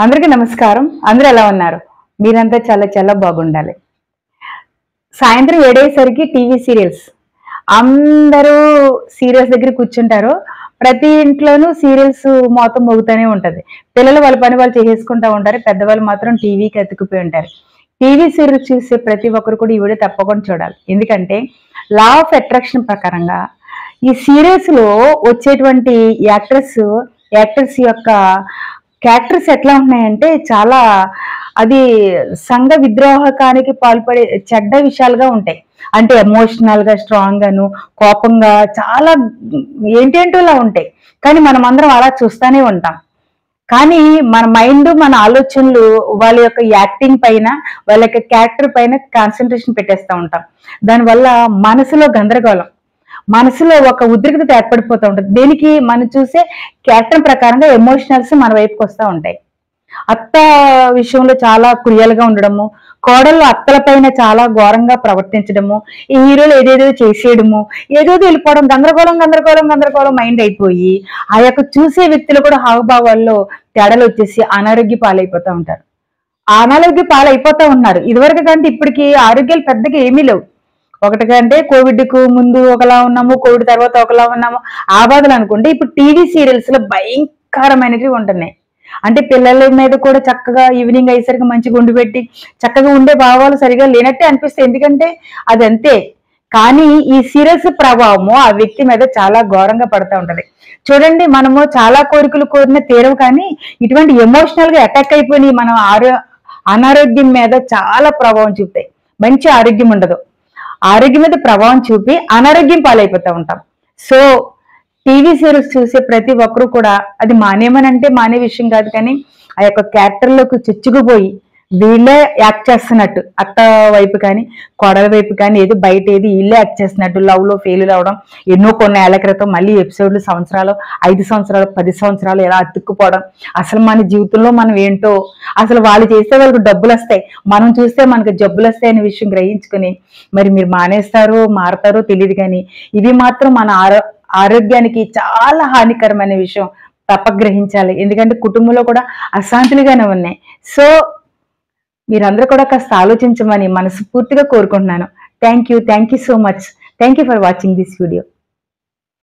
అందరికీ నమస్కారం. అందరూ ఎలా ఉన్నారు? మీరంతా చాలా చాలా బాగుండాలి. సాయంత్రం 7 అయ్యేసరికి టీవీ సీరియల్స్. అందరూ సీరియల్స్ దగ్గర కూర్చుంటారు. ప్రతి ఇంట్లోనూ సీరియల్స్ మోతం మోగుతూనే ఉంటది. పిల్లలు వాళ్ళ పని వాళ్ళు చేసేసుకుంటా ఉంటారు. పెద్దవాళ్ళు మాత్రం టీవీకి అతుక్కుపోయి ఉంటారు. టీవీ సీరియల్స్ చూసే ప్రతి ఒక్కరు కూడా ఈ వీడియో తప్పకుండా చూడాలి. ఎందుకంటే లా ఆఫ్ అట్రాక్షన్ ప్రకారంగా ఈ సీరియల్స్ లో వచ్చేటువంటి యాక్టర్స్ యొక్క క్యారెక్టర్స్ ఎట్లా ఉన్నాయంటే చాలా అది సంఘ విద్రోహకానికి పాల్పడే చెడ్డ విషయాలుగా ఉంటాయి. అంటే ఎమోషనల్ గా స్ట్రాంగ్ గాను కోపంగా చాలా ఏంటేంటోలా ఉంటాయి. కానీ మనం అందరం అలా చూస్తానే ఉంటాం. కానీ మన మైండ్ మన ఆలోచనలు వాళ్ళ యొక్క యాక్టింగ్ పైన వాళ్ళ యొక్క క్యారెక్టర్ పైన కాన్సన్ట్రేషన్ పెట్టేస్తూ ఉంటాం. దానివల్ల మనసులో గందరగోళం, మనసులో ఒక ఉద్రిక్తత ఏర్పడిపోతూ ఉంటుంది. దేనికి మనం చూసే క్యారెక్టర్ ప్రకారంగా ఎమోషనల్స్ మన వైపుకి వస్తూ ఉంటాయి. అత్త విషయంలో చాలా క్రియలుగా ఉండడము, కోడళ్ళు అత్తల పైన చాలా ఘోరంగా ప్రవర్తించడము, ఈ హీరోలు ఏదేదో చేసేయడము, ఏదో వెళ్ళిపోవడం, గందరగోళం మైండ్ అయిపోయి ఆ యొక్క చూసే వ్యక్తులు కూడా హావభావాల్లో తేడాలు వచ్చేసి అనారోగ్య పాలైపోతూ ఉంటారు. అనారోగ్య పాలైపోతూ ఉన్నారు. ఇదివరకు కంటే ఇప్పటికి ఆరోగ్యాలు పెద్దగా ఏమీ లేవు. ఒకటి కంటే కోవిడ్ కు ముందు ఒకలా ఉన్నాము, కోవిడ్ తర్వాత ఒకలా ఉన్నాము, ఆ బాధలు అనుకుంటే ఇప్పుడు టీవీ సీరియల్స్ లో భయంకరమైనవి ఉంటున్నాయి. అంటే పిల్లల మీద కూడా చక్కగా ఈవినింగ్ అయ్యేసరికి మంచిగా ఉండి పెట్టి చక్కగా ఉండే భావాలు సరిగా లేనట్టే అనిపిస్తాయి. ఎందుకంటే అది అంతే. కానీ ఈ సీరియల్స్ ప్రభావము ఆ వ్యక్తి మీద చాలా ఘోరంగా పడుతూ ఉంటది. చూడండి, మనము చాలా కోరికలు కోరిన తీరవు, కానీ ఇటువంటి ఎమోషనల్ గా అటాక్ అయిపోయి మనం అనారోగ్యం మీద చాలా ప్రభావం చూపుతాయి. మంచి ఆరోగ్యం ఉండదు. ఆరోగ్యం మీద ప్రభావం చూపి అనారోగ్యం పాలైపోతూ ఉంటాం. సో టీవీ సీరియల్స్ చూసే ప్రతి ఒక్కరు కూడా అది మానేమని అంటే మానే విషయం కాదు, కానీ ఆ యొక్క క్యారెక్టర్లోకి చొచ్చుకుపోయి వీళ్ళే యాక్ట్ చేస్తున్నట్టు, అత్త వైపు కానీ కోడల వైపు కానీ ఏది బయట ఏది వీళ్ళే యాక్ట్ చేస్తున్నట్టు లవ్ లో ఫెయిల్ అవడం, కొన్ని ఏళ్ల క్రితం మళ్ళీ ఎపిసోడ్లు సంవత్సరాలు 5 సంవత్సరాలు 10 సంవత్సరాలు ఎలా అతుక్కుపోవడం, అసలు మన జీవితంలో మనం ఏంటో, అసలు వాళ్ళు చేస్తే వాళ్ళకి డబ్బులు వస్తాయి, మనం చూస్తే మనకు జబ్బులు వస్తాయి అనే విషయం గ్రహించుకుని మరి మీరు మానేస్తారో మారతారో తెలియదు, కానీ ఇవి మాత్రం మన ఆరోగ్యానికి చాలా హానికరమైన విషయం. తప్పక గ్రహించాలి. ఎందుకంటే కుటుంబంలో కూడా అశాంతులుగానే ఉన్నాయి. సో మీరందరూ కూడా కాస్త ఆలోచించమని మనస్ఫూర్తిగా కోరుకుంటున్నాను. Thank you so much. Thank you for watching this video.